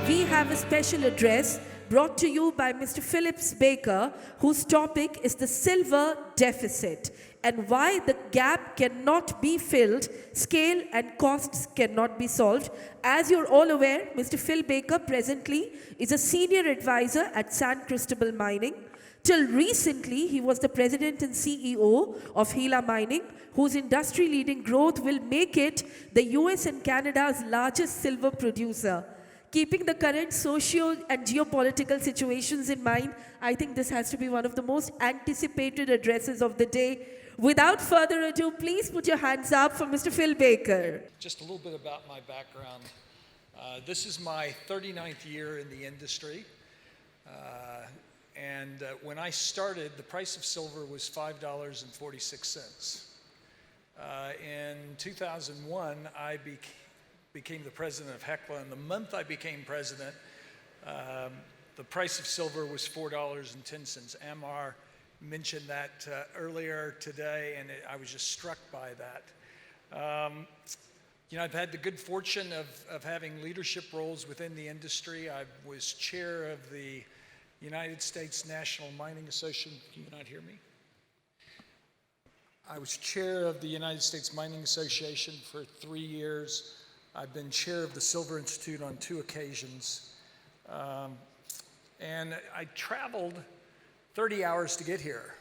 We have a special address brought to you by Mr. Phillips Baker, whose topic is the silver deficit and why the gap cannot be filled, scale and costs cannot be solved. As you're all aware, Mr. Phil Baker presently is a senior advisor at Cristobal Mining. Till recently, he was the president and CEO of Gila Mining, whose industry-leading growth will make it the US and Canada's largest silver producer. Keeping the current socio and geopolitical situations in mind, I think this has to be one of the most anticipated addresses of the day. Without further ado, please put your hands up for Mr. Phil Baker. Just a little bit about my background. This is my 39th year in the industry. When I started, the price of silver was $5.46. In 2001, I became the president of Hecla, and the month I became president, the price of silver was $4.10. Amar mentioned that earlier today, and I was just struck by that. I've had the good fortune of having leadership roles within the industry. I was chair of the United States National Mining Association. Can you not hear me? I was chair of the United States Mining Association for 3 years. I've been chair of the Silver Institute on 2 occasions. And I traveled 30 hours to get here.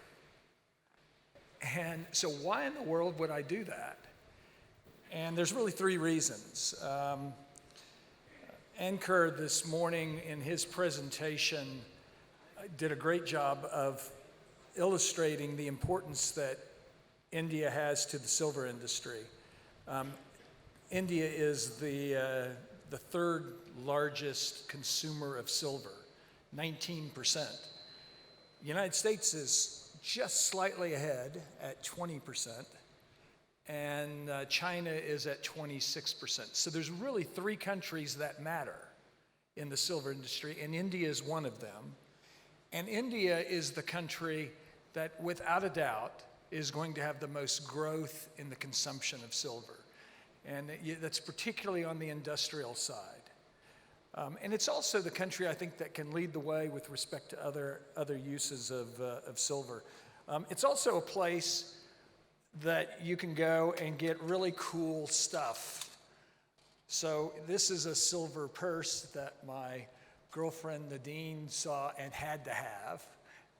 And so why in the world would I do that? And there's really 3 reasons. Ankur this morning in his presentation did a great job of illustrating the importance that India has to the silver industry. India is the 3rd largest consumer of silver, 19%. The United States is just slightly ahead at 20%, and China is at 26%. So there's really 3 countries that matter in the silver industry, and India is one of them. And India is the country that, without a doubt, is going to have the most growth in the consumption of silver. And that's particularly on the industrial side. And it's also the country, I think, that can lead the way with respect to other uses of silver. It's also a place that you can go and get really cool stuff. So this is a silver purse that my girlfriend Nadine saw and had to have,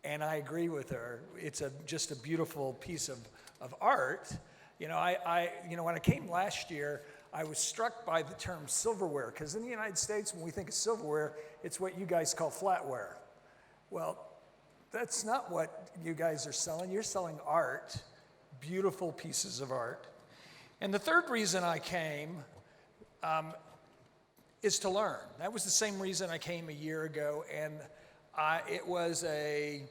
and I agree with her. It's just a beautiful piece of art. When I came last year, I was struck by the term silverware, because in the United States, when we think of silverware, it's what you guys call flatware. Well, that's not what you guys are selling. You're selling art, beautiful pieces of art. And the 3rd reason I came is to learn. That was the same reason I came a year ago, and it was a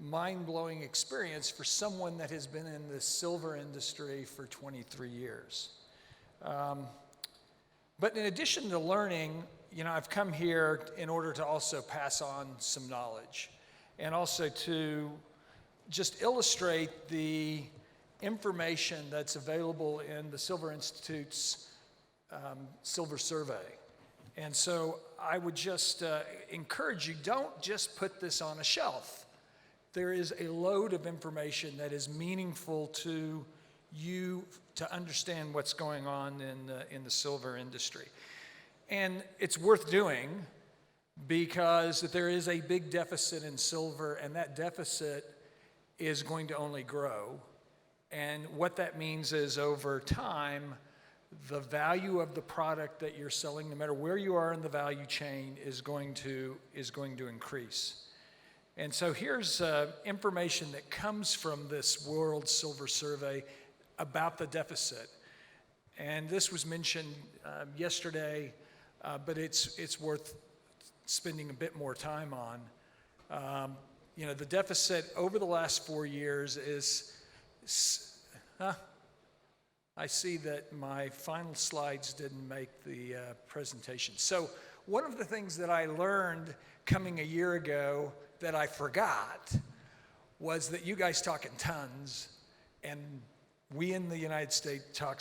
mind-blowing experience for someone that has been in the silver industry for 23 years. But in addition to learning, I've come here in order to also pass on some knowledge, and also to just illustrate the information that's available in the Silver Institute's Silver Survey. And so I would just encourage you, don't just put this on a shelf. There is a load of information that is meaningful to you to understand what's going on in the silver industry. And it's worth doing because there is a big deficit in silver, and that deficit is going to only grow. And what that means is, over time, the value of the product that you're selling, no matter where you are in the value chain, is going to increase. And so here's information that comes from this World Silver Survey about the deficit. And this was mentioned yesterday, but it's worth spending a bit more time on. The deficit over the last 4 years is, I see that my final slides didn't make the presentation. So one of the things that I learned coming a year ago that I forgot was that you guys talk in tons, and we in the United States talk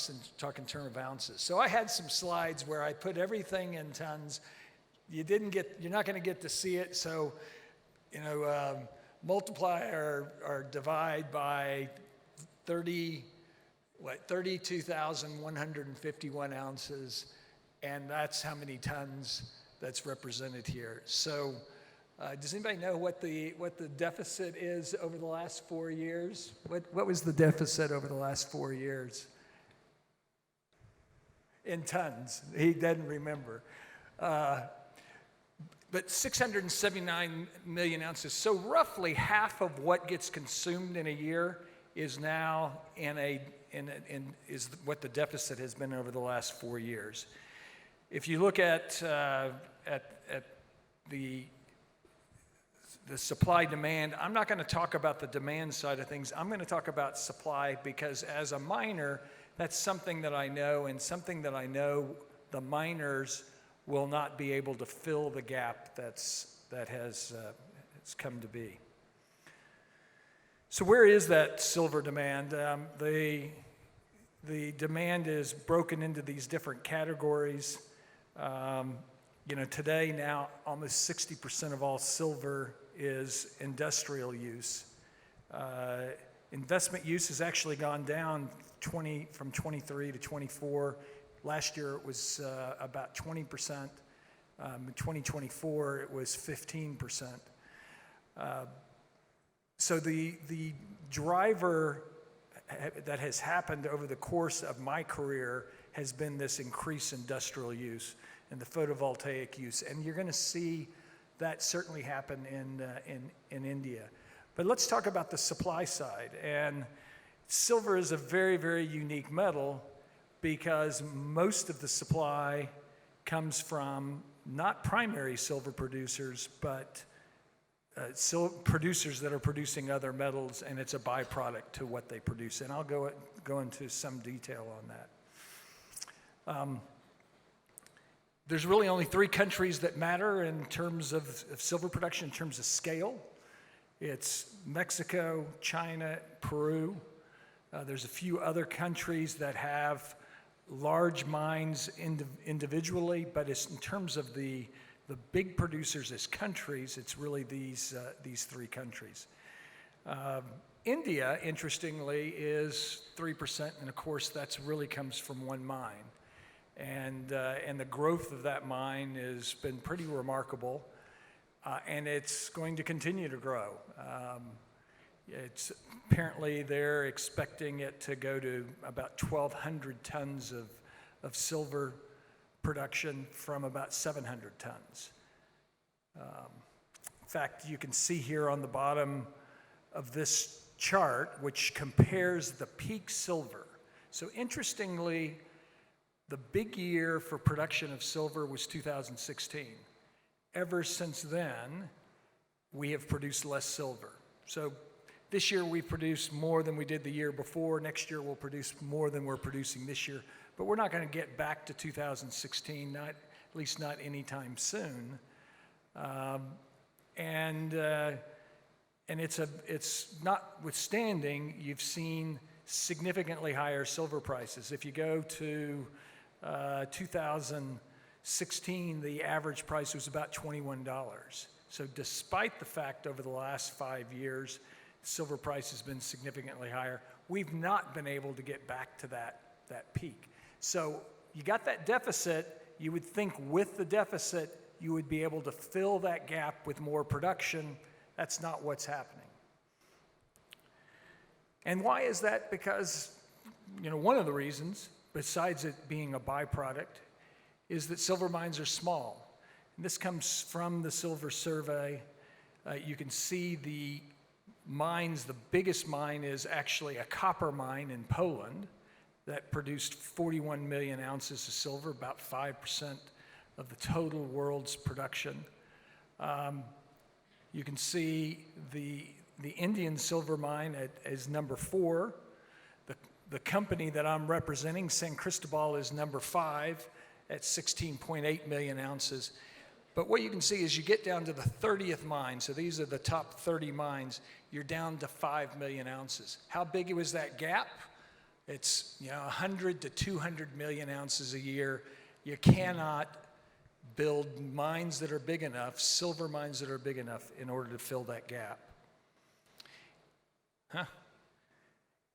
in terms of ounces. So I had some slides where I put everything in tons. You're not going to get to see it. So, multiply or divide by 32,151 ounces, and that's how many tons that's represented here. So, does anybody know what the deficit is over the last 4 years? What was the deficit over the last 4 years? In tons. He doesn't remember. But 679 million ounces. So roughly half of what gets consumed in a year is now is what the deficit has been over the last 4 years. If you look at the supply demand, I'm not going to talk about the demand side of things. I'm going to talk about supply because as a miner, that's something that I know, and something that I know the miners will not be able to fill the gap that has come to be. So where is that silver demand? The demand is broken into these different categories. Today now almost 60% of all silver is industrial use. Investment use has actually gone down from 23 to 24. Last year it was about 20%. In 2024 it was 15%. So the driver that has happened over the course of my career has been this increased industrial use and the photovoltaic use. And you're going to see that certainly happen in India. But let's talk about the supply side. And silver is a very, very unique metal because most of the supply comes from not primary silver producers, but producers that are producing other metals, and it's a byproduct to what they produce. And I'll go into some detail on that. There's really only 3 countries that matter in terms of silver production, in terms of scale. It's Mexico, China, Peru. There's a few other countries that have large mines individually, but it's in terms of the big producers as countries, it's really these 3 countries. India, interestingly, is 3%, and of course that's really comes from one mine. And the growth of that mine has been pretty remarkable, and it's going to continue to grow. It's apparently they're expecting it to go to about 1,200 tons of silver production from about 700 tons. In fact, you can see here on the bottom of this chart, which compares the peak silver. So interestingly, the big year for production of silver was 2016. Ever since then, we have produced less silver. So this year we produced more than we did the year before. Next year we'll produce more than we're producing this year. But we're not going to get back to 2016, at least not anytime soon. And it's notwithstanding, you've seen significantly higher silver prices. If you go to 2016, the average price was about $21. So despite the fact over the last 5 years, silver price has been significantly higher, we've not been able to get back to that peak. So you got that deficit. You would think with the deficit, you would be able to fill that gap with more production. That's not what's happening. And why is that? Because, one of the reasons, besides it being a byproduct, is that silver mines are small. And this comes from the Silver Survey. You can see the mines. The biggest mine is actually a copper mine in Poland that produced 41 million ounces of silver, about 5% of the total world's production. You can see the Indian silver mine is number 4. The company that I'm representing, Cristobal, is number 5 at 16.8 million ounces. But what you can see is you get down to the 30th mine, so these are the top 30 mines, you're down to 5 million ounces. How big was that gap? It's 100 to 200 million ounces a year. You cannot build mines that are big enough, silver mines that are big enough, in order to fill that gap.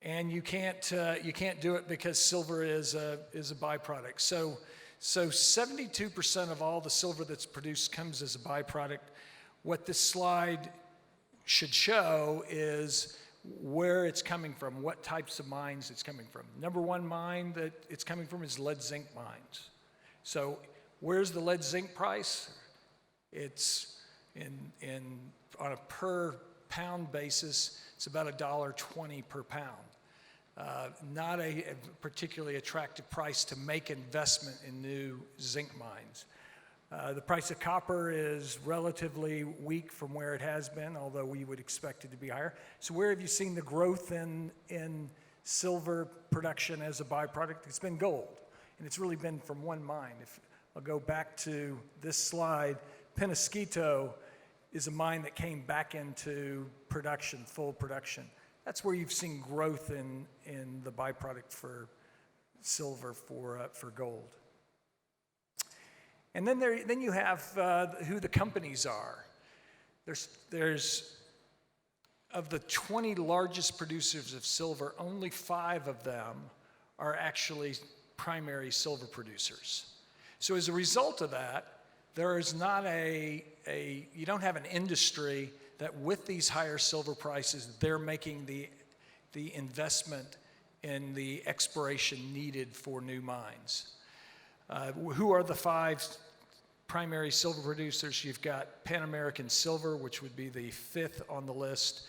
And you can't do it because silver is a byproduct. So 72% of all the silver that's produced comes as a byproduct. What this slide should show is where it's coming from, what types of mines it's coming from. Number one mine that it's coming from is lead zinc mines. So where's the lead zinc price? It's on a per pound basis, it's about $1.20 per pound. Not a particularly attractive price to make investment in new zinc mines. The price of copper is relatively weak from where it has been, although we would expect it to be higher. So where have you seen the growth in silver production as a byproduct? It's been gold, and it's really been from one mine. If I'll go back to this slide, Penasquito is a mine that came back into production, full production. That's where you've seen growth in the byproduct for silver for gold. And then you have who the companies are. There's of the 20 largest producers of silver, only 5 of them are actually primary silver producers. So as a result of that, there is not you don't have an industry that with these higher silver prices, they're making the investment in the exploration needed for new mines. Who are the 5 primary silver producers? You've got Pan American Silver, which would be the 5th on the list.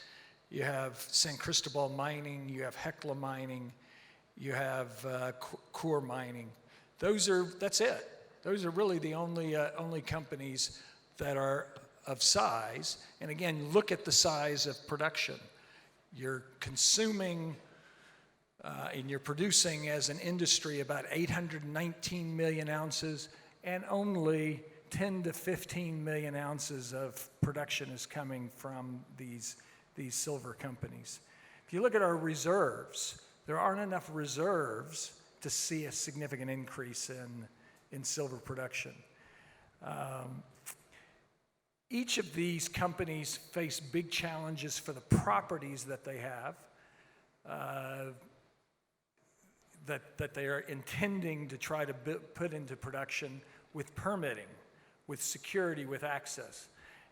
You have San Cristobal Mining, you have Hecla Mining, you have Coeur Mining. That's it. Those are really the only companies that are of size. And again, look at the size of production. You're consuming and you're producing as an industry about 819 million ounces, and only 10 to 15 million ounces of production is coming from these silver companies. If you look at our reserves, there aren't enough reserves to see a significant increase in silver production. Each of these companies face big challenges for the properties that they have, that they are intending to try to put into production with permitting, with security, with access.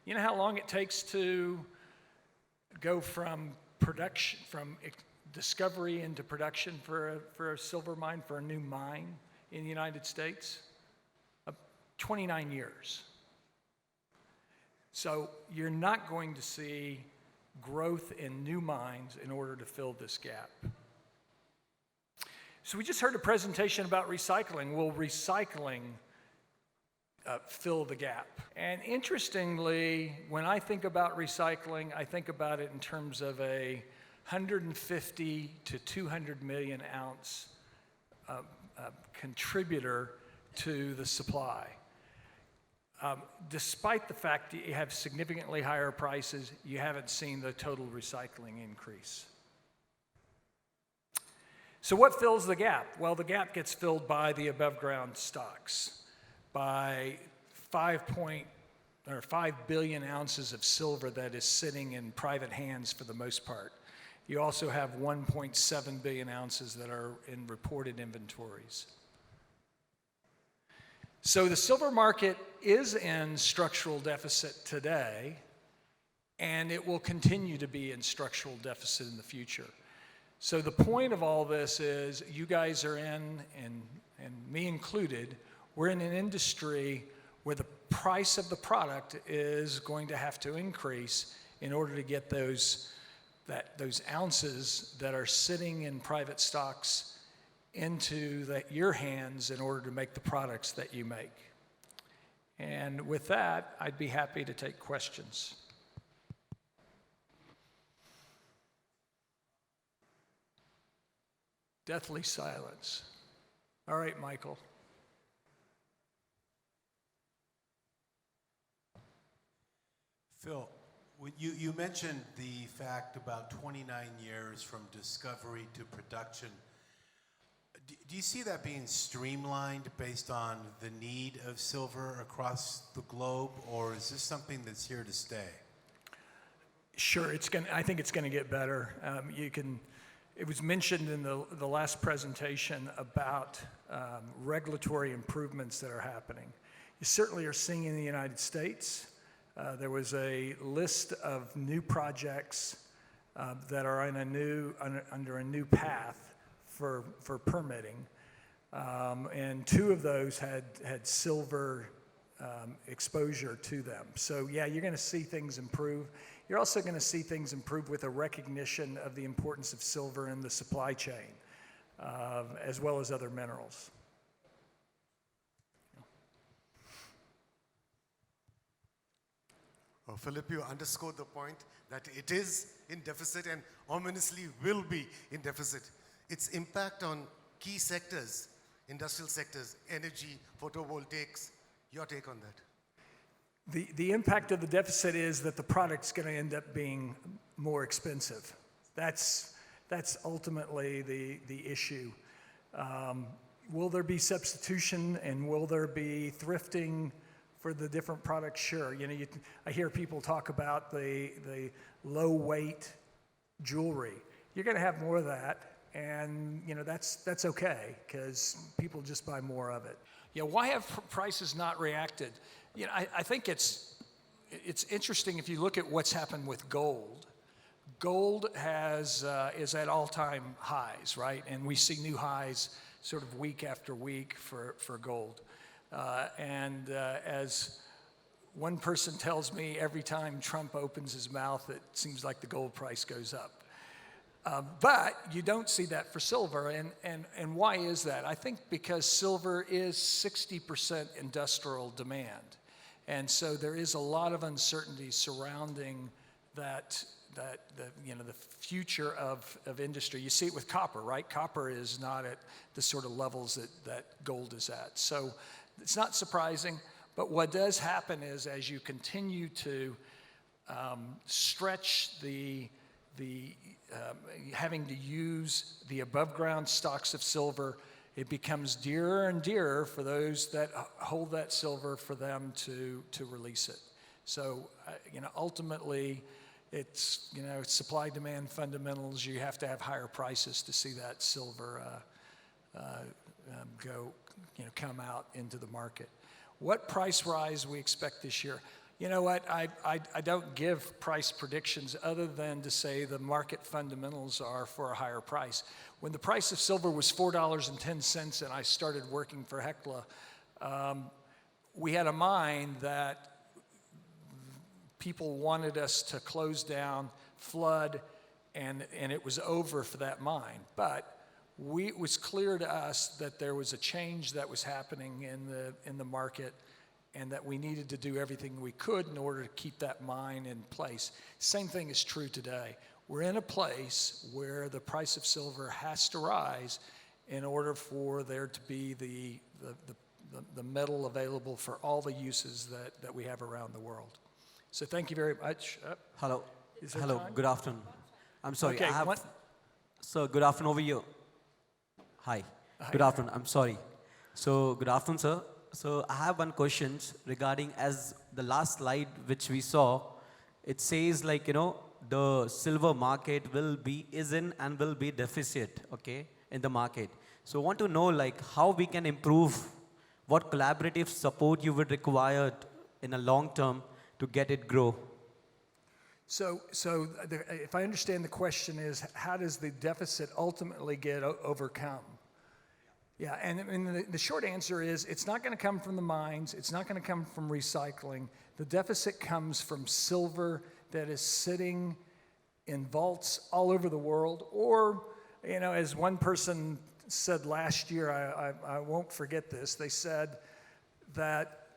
You know how long it takes to go from production, from discovery into production for a silver mine, for a new mine in the United States? 29 years. So you're not going to see growth in new mines in order to fill this gap. So we just heard a presentation about recycling. Will recycling fill the gap? And interestingly, when I think about recycling, I think about it in terms of a 150 to 200 million ounce contributor to the supply. Despite the fact that you have significantly higher prices, you haven't seen the total recycling increase. So what fills the gap? Well, the gap gets filled by the above ground stocks, by 5 billion ounces of silver that is sitting in private hands for the most part. You also have 1.7 billion ounces that are in reported inventories. So the silver market is in structural deficit today, and it will continue to be in structural deficit in the future. So the point of all this is you guys are in, and me included, we're in an industry where the price of the product is going to have to increase in order to get those ounces that are sitting in private stocks into your hands in order to make the products that you make. And with that, I'd be happy to take questions. Deathly silence. All right, Michael. Phil, you mentioned the fact about 29 years from discovery to production. Do you see that being streamlined based on the need of silver across the globe, or is this something that's here to stay? Sure, I think it's going to get better. It was mentioned in the last presentation about regulatory improvements that are happening. You certainly are seeing in the United States. There was a list of new projects that are under a new path for permitting, and two of those had silver exposure to them. So yeah, you're going to see things improve. You're also going to see things improve with a recognition of the importance of silver in the supply chain, as well as other minerals. Philip, you underscored the point that it is in deficit and ominously will be in deficit. Its impact on key sectors, industrial sectors, energy, photovoltaics, your take on that? The impact of the deficit is that the product's going to end up being more expensive. That's ultimately the issue. Will there be substitution and will there be thrifting for the different products? Sure. I hear people talk about the low weight jewelry. You're going to have more of that, and that's okay because people just buy more of it. Yeah, why have prices not reacted? I think it's interesting if you look at what's happened with gold. Gold is at all-time highs, right? And we see new highs sort of week after week for gold. As one person tells me, every time Trump opens his mouth, it seems like the gold price goes up. But you don't see that for silver, and why is that? I think because silver is 60% industrial demand, and so there is a lot of uncertainty surrounding the future of industry. You see it with copper, right? Copper is not at the sort of levels that gold is at, so it's not surprising. But what does happen is as you continue to stretch having to use the above ground stocks of silver, it becomes dearer and dearer for those that hold that silver for them to release it. So, ultimately, it's supply demand fundamentals. You have to have higher prices to see that silver come out into the market. What price rise we expect this year? You know what, I don't give price predictions other than to say the market fundamentals are for a higher price. When the price of silver was $4.10 and I started working for Hecla, we had a mine that people wanted us to close down, flood, and it was over for that mine. But it was clear to us that there was a change that was happening in the market, and that we needed to do everything we could in order to keep that mine in place. Same thing is true today. We're in a place where the price of silver has to rise in order for there to be the metal available for all the uses that we have around the world. So thank you very much. Hello. Is there Hello. time? Good afternoon. I'm sorry. Okay, Sir, good afternoon over here. Hi. Good afternoon. I'm sorry. So good afternoon, sir. So I have one question regarding as the last slide which we saw, it says the silver market is in and will be deficit, okay, in the market. So I want to know how we can improve, what collaborative support you would require in a long term to get it grow. So if I understand the question is, how does the deficit ultimately get overcome? Yeah, and the short answer is it's not going to come from the mines. It's not going to come from recycling. The deficit comes from silver that is sitting in vaults all over the world. Or, as one person said last year, I won't forget this. They said that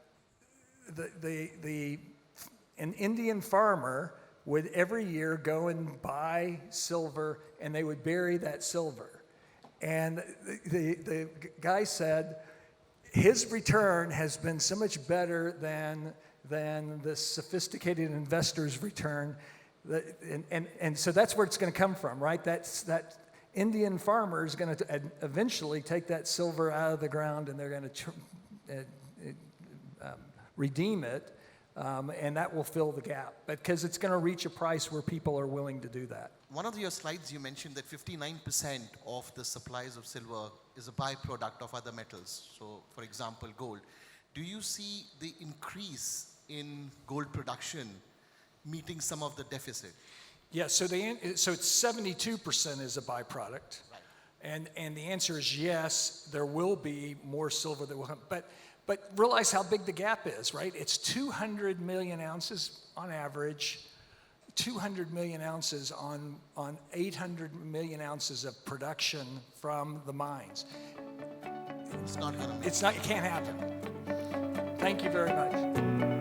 an Indian farmer would every year go and buy silver, and they would bury that silver. And the guy said his return has been so much better than the sophisticated investor's return, and so that's where it's going to come from, right? Indian farmer is going to eventually take that silver out of the ground, and they're going to redeem it, and that will fill the gap, because it's going to reach a price where people are willing to do that. One of your slides, you mentioned that 59% of the supplies of silver is a byproduct of other metals. So, for example, gold. Do you see the increase in gold production meeting some of the deficit? Yeah, so it's 72% is a byproduct. Right. And the answer is yes, there will be more silver that will come. But realize how big the gap is, right? It's 200 million ounces on average, 200 million ounces on 800 million ounces of production from the mines. It's not going to It can't happen. Thank you very much.